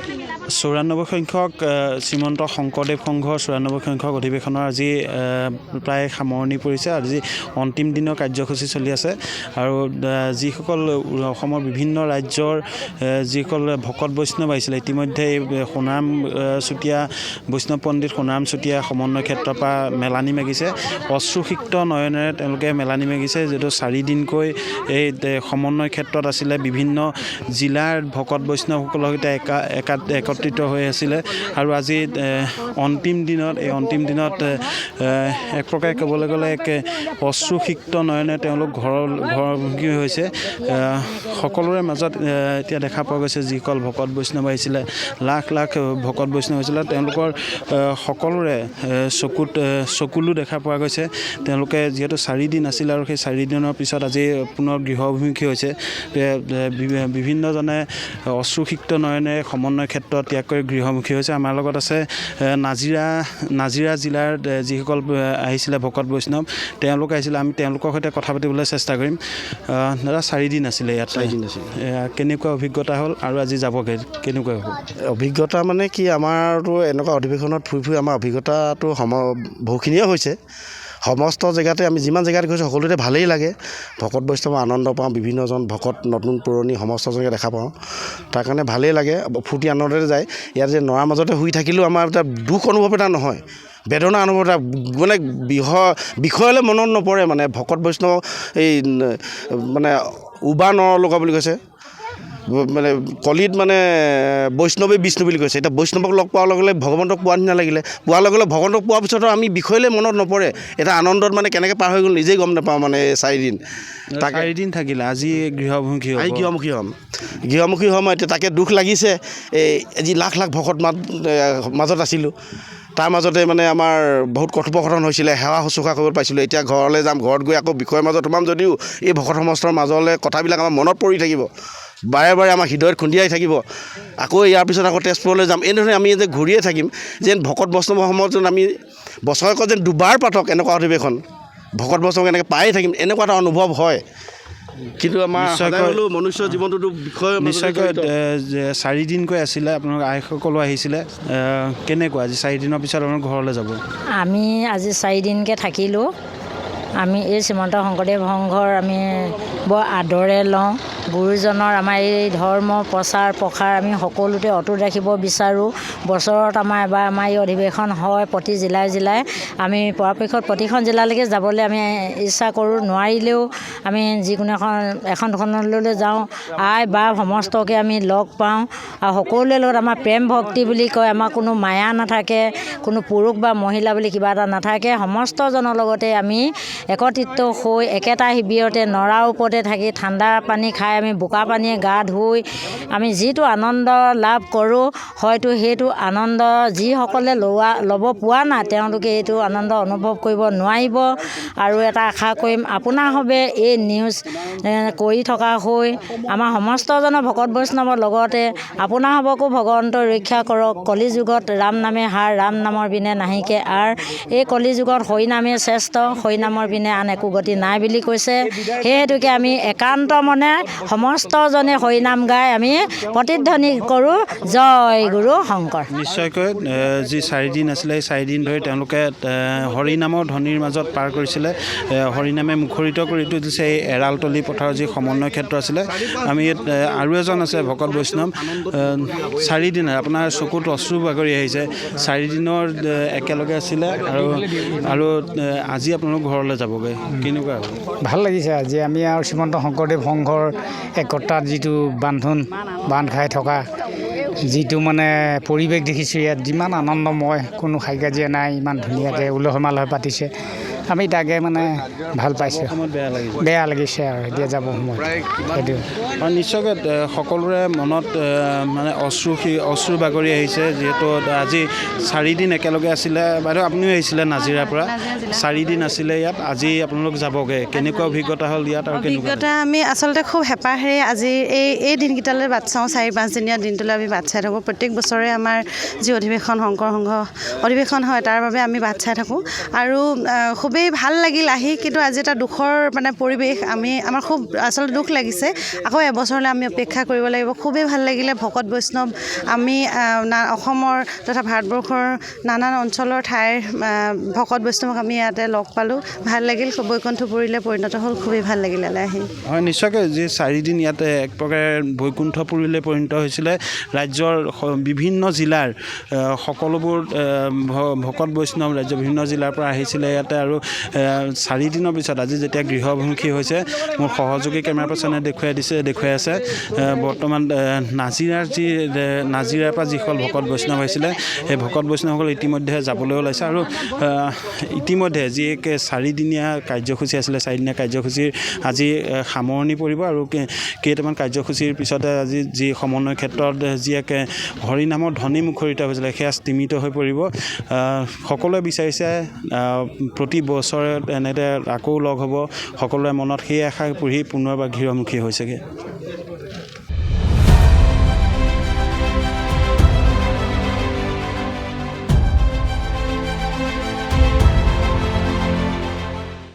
94 সংখ্যক শ্ৰীমন্ত শংকৰদেৱ সংঘৰ 94 সংখ্যক অধিৱেশনৰ আজি প্ৰায় সামৰণি পৰিছে। আজি অন্তিম দিনৰ কাৰ্যসূচী চলি আছে আৰু যিসকল অসমৰ বিভিন্ন ৰাজ্যৰ যিসকল ভকত বৈষ্ণৱ আহিছিলে ইতিমধ্যে সোণাৰাম চুতীয়া বৈষ্ণৱ পণ্ডিত সোণাৰাম চুতীয়া সমন্বয় ক্ষেত্ৰৰ পৰা মেলানি মাগিছে। অশ্ৰুসিক্ত নয়নেৰে তেওঁলোকে মেলানি মাগিছে, যিহেতু 4 দিনকৈ এই সমন্বয় ক্ষেত্ৰত আছিলে। বিভিন্ন জিলাৰ ভকত বৈষ্ণৱসকলৰ সৈতে একত্ৰিত হৈ আছিলে আৰু আজি অন্তিম দিনত এক প্ৰকাৰে ক'বলৈ গ'লে এক অশ্ৰুসিক্ত নয়নে তেওঁলোক ঘৰমুখী হৈছে। সকলোৰে মাজত এতিয়া দেখা পোৱা গৈছে যিসকল ভকত বৈষ্ণৱ আহিছিলে, লাখ লাখ ভকত বৈষ্ণৱ আহিছিলে, তেওঁলোকৰ সকলোৰে চকুলো দেখা পোৱা গৈছে। তেওঁলোকে যিহেতু 4 দিন আছিল আৰু সেই 4 দিনৰ পিছত আজি পুনৰ গৃহমুখী হৈছে। বিভিন্নজনে অশ্ৰুসিক্ত নয়নে সমন্বয় ক্ষেত্ৰত ত্যাগ কৰি গৃহমুখী হৈছে। আমাৰ লগত আছে নাজিৰা জিলাৰ যিসকল আহিছিলে ভকত বৈষ্ণৱ, তেওঁলোক আহিছিলে। আমি তেওঁলোকৰ সৈতে কথা পাতিবলৈ চেষ্টা কৰিম। দাদা 4 দিন আছিলে ইয়াত, 4 দিন আছিলে। কেনেকুৱা অভিজ্ঞতা হ'ল আৰু আজি যাবগৈ কেনেকুৱা হ'ব? অভিজ্ঞতা মানে কি, আমাৰতো এনেকুৱা অধিৱেশনত ফুৰি আমাৰ অভিজ্ঞতাটো বহুখিনিয়ে হৈছে। সমস্ত জেগাতে আমি যিমান জেগাত গৈছোঁ সকলোতে ভালেই লাগে। ভকত বৈষ্ণৱ আনন্দ পাওঁ, বিভিন্নজন ভকত নতুন পুৰণি সমস্ত জেগা দেখা পাওঁ, তাৰ কাৰণে ভালেই লাগে, ফূৰ্তি আনন্দৰে যায়। ইয়াত যে নৰাৰ মাজতে শুই থাকিলেও আমাৰ এটা দুখ অনুভৱ এটা নহয়, বেদনা অনুভৱ এটা মানে বিষয়লৈ মনত নপৰে। মানে ভকত বৈষ্ণৱ এই মানে উবা নৰলোকা বুলি কৈছে, মানে কলিত মানে বৈষ্ণৱে বিষ্ণু বুলি কৈছে। এতিয়া বৈষ্ণৱক লগ পোৱাৰ লগে লগে ভগৱন্তক পোৱাৰ নিচিনা লাগিলে, পোৱাৰ লগে লগে ভগৱন্তক পোৱাৰ পিছতো আমি বিষয়লৈ মনত নপৰে। এটা আনন্দত মানে কেনেকৈ পাৰ হৈ গ'ল নিজেই গম নাপাওঁ। মানে 4 দিন 4 দিন থাকিলে, আজি গৃহমুখী হ'ম। এতিয়া তাকে দুখ লাগিছে। আজি লাখ লাখ ভকত মাজত আছিলোঁ, তাৰ মাজতে মানে আমাৰ বহুত কথোপকথন হৈছিলে, সেৱা শুশ্ৰূষা কৰিব পাইছিলোঁ। এতিয়া ঘৰলৈ যাম, ঘৰত গৈ আকৌ বিষয়ৰ মাজত সোমাম যদিও এই ভকত সমষ্টৰ মাজলৈ কথাবিলাক আমাৰ মনত পৰি থাকিব, বাৰে বাৰে আমাৰ হৃদয়ত খুন্দিয়াই থাকিব। আকৌ ইয়াৰ পিছত আকৌ তেজপুৰলৈ যাম, এনেধৰণে আমি যে ঘূৰিয়ে থাকিম। যেন ভকত বৈষ্ণৱৰ সময়ত যেন আমি বছৰেকত যেন দুবাৰ পাতক এনেকুৱা অধিৱেশন, ভকত বৈষ্ণৱক এনেকৈ পায়ে থাকিম, এনেকুৱা এটা অনুভৱ হয়। কিন্তু আমাৰ মনুষ্য জীৱনটোতো বিষয় নিশ্চয়কৈ 4 দিনকৈ আছিলে, আপোনালোক আইসকলো আহিছিলে। কেনেকুৱা আজি 4 দিনৰ পিছত আপোনালোক ঘৰলৈ যাব? আমি আজি 4 দিনকৈ থাকিলোঁ। আমি এই শ্ৰীমন্ত শংকৰদেৱ সংঘৰ আমি বৰ আদৰে লওঁ। গুৰুজনৰ আমাৰ এই ধৰ্ম প্ৰচাৰ প্ৰসাৰ আমি সকলোতে অটুট ৰাখিব বিচাৰোঁ। বছৰত আমাৰ এবাৰ আমাৰ এই অধিৱেশন হয় প্ৰতি জিলাই। আমি পৰাপক্ষত প্ৰতিখন জিলালৈকে যাবলৈ আমি ইচ্ছা কৰোঁ, নোৱাৰিলেও আমি যিকোনো এখন দুখনলৈ যাওঁ। আই বা সমস্তকে আমি লগ পাওঁ আৰু সকলোৰে লগত আমাৰ প্ৰেম ভক্তি বুলি কয়। আমাৰ কোনো মায়া নাথাকে, কোনো পুৰুষ বা মহিলা বুলি কিবা এটা নাথাকে। সমস্তজনৰ লগতে আমি একত্ৰিত হৈ একেটা শিবিৰতে নৰাৰ ওপৰতে থাকি ঠাণ্ডা পানী খাই আমি বোকা পানীয়ে গা ধুই আমি যিটো আনন্দ লাভ কৰোঁ, হয়তো সেইটো আনন্দ যিসকলে ল'ব পোৱা নাই তেওঁলোকে এইটো আনন্দ অনুভৱ কৰিব নোৱাৰিব। আৰু এটা আশা কৰিম আপোনাৰ হবে এই নিউজ কৰি থকা হৈ আমাৰ সমস্তজনৰ ভকত বৈষ্ণৱৰ লগতে আপোনাৰ হ'বকো ভগৱন্তই ৰক্ষা কৰক। কলি যুগত ৰাম নামে হাৰ, ৰাম নামৰ বিনে নাহিকে আৰ। এই কলি যুগত হৰি নামে শ্ৰেষ্ঠ, হৰি নামৰ বিনে আন একো গতি নাই বুলি কৈছে। সেই হেতুকে আমি একান্ত মনে সমস্তজনে হৰিনাম গাই আমি প্ৰতিধ্বনি কৰোঁ, জয় গুৰু শংকৰ। নিশ্চয়কৈ যি 4 দিন আছিলে, এই 4 দিন ধৰি তেওঁলোকে হৰিনামৰ ধ্বনিৰ মাজত পাৰ কৰিছিলে। হৰিনামে মুখৰিত কৰি তুলিছে এই এৰালতলি পথাৰৰ যি সমন্বয় ক্ষেত্ৰ আছিলে। আমি আৰু এজন আছে ভকত বৈষ্ণৱ। 4 দিন আপোনাৰ চকুত অশ্ৰু বাগৰি আহিছে। 4 দিনৰ একেলগে আছিলে আৰু আজি আপোনালোক ঘৰলৈ যাবগৈ, কেনেকুৱা হ'ব? ভাল লাগিছে। আজি আমি আৰু শ্ৰীমন্ত শংকৰদেৱ সংঘৰ একতাত যিটো বান্ধ খাই থকা যিটো মানে পৰিৱেশ দেখিছোঁ, ইয়াত যিমান আনন্দময়, কোনো হাই কাজিয়া নাই, ইমান ধুনীয়াকৈ উলহ মালহে পাতিছে। আমি তাকে মানে ভাল পাইছোঁ। বেয়া লাগিছে আৰু এতিয়া যাব সময় সেইটো। নিশ্চয়কৈ সকলোৰে মনত মানে অশ্ৰু বাগৰি আহিছে, যিহেতু আজি 4 দিন একেলগে আছিলে। বাইদেউ আপুনিও আহিছিলে নাজিৰাৰ পৰা, 4 দিন আছিলে ইয়াত, আজি আপোনালোক যাবগৈ, কেনেকুৱা অভিজ্ঞতা হ'ল ইয়াত? আৰু অভিজ্ঞতা আমি আচলতে খুব হেঁপাহেৰে আজি এই দিনকেইটালৈ বাট চাওঁ। 4-5 দিনীয়া দিনটোলৈ আমি বাট চাই থাকোঁ। প্ৰত্যেক বছৰে আমাৰ যি অধিৱেশন শংকৰ সংঘ অধিৱেশন হয় তাৰ বাবে আমি বাট চাই থাকোঁ আৰু খুবেই খুবেই ভাল লাগিল আহি, কিন্তু আজি এটা দুখৰ মানে পৰিৱেশ। আমাৰ খুব আচলতে দুখ লাগিছে। আকৌ এবছৰলৈ আমি অপেক্ষা কৰিব লাগিব। খুবেই ভাল লাগিলে ভকত বৈষ্ণৱ আমি অসমৰ তথা ভাৰতবৰ্ষৰ নানান অঞ্চলৰ ঠাইৰ ভকত বৈষ্ণৱক আমি ইয়াতে লগ পালোঁ। ভাল লাগিল, বৈকুণ্ঠপুৰীলৈ পৰিণত হ'ল। খুবেই ভাল লাগিল ইয়ালৈ আহি। হয়, নিশ্চয়কৈ যি 4 দিন ইয়াতে এক প্ৰকাৰে বৈকুণ্ঠপুৰীলৈ পৰিণত হৈছিলে। ৰাজ্যৰ বিভিন্ন জিলাৰ সকলোবোৰ ভকত বৈষ্ণৱ ৰাজ্যৰ বিভিন্ন জিলাৰ পৰা আহিছিলে ইয়াতে। আৰু 4 দিনৰ পিছত আজি যেতিয়া গৃহমুখী হৈছে, মোৰ সহযোগী কেমেৰা পাৰ্চনে দেখুৱাই আছে বৰ্তমান নাজিৰাৰ পৰা যিসকল ভকত বৈষ্ণৱ আহিছিলে সেই ভকত বৈষ্ণৱসকল ইতিমধ্যে যাবলৈ ওলাইছে। আৰু ইতিমধ্যে যি 4 দিনীয়া কাৰ্যসূচী আছিলে, 4 দিনীয়া কাৰ্যসূচীৰ আজি সামৰণি পৰিব। আৰু কেইটামান কাৰ্যসূচীৰ পিছতে আজি যি সমন্বয় ক্ষেত্ৰত যি এক হৰিনামৰ ধ্বনি মুখৰিত হৈছিলে সেয়া স্তিমিত হৈ পৰিব। সকলোৱে বিচাৰিছে প্ৰতি বছৰে এনেদৰে আকৌ লগ হ'ব। সকলোৰে মনত সেই আশা পুহি পুনৰবাৰ গৃহমুখী হৈছেগৈ।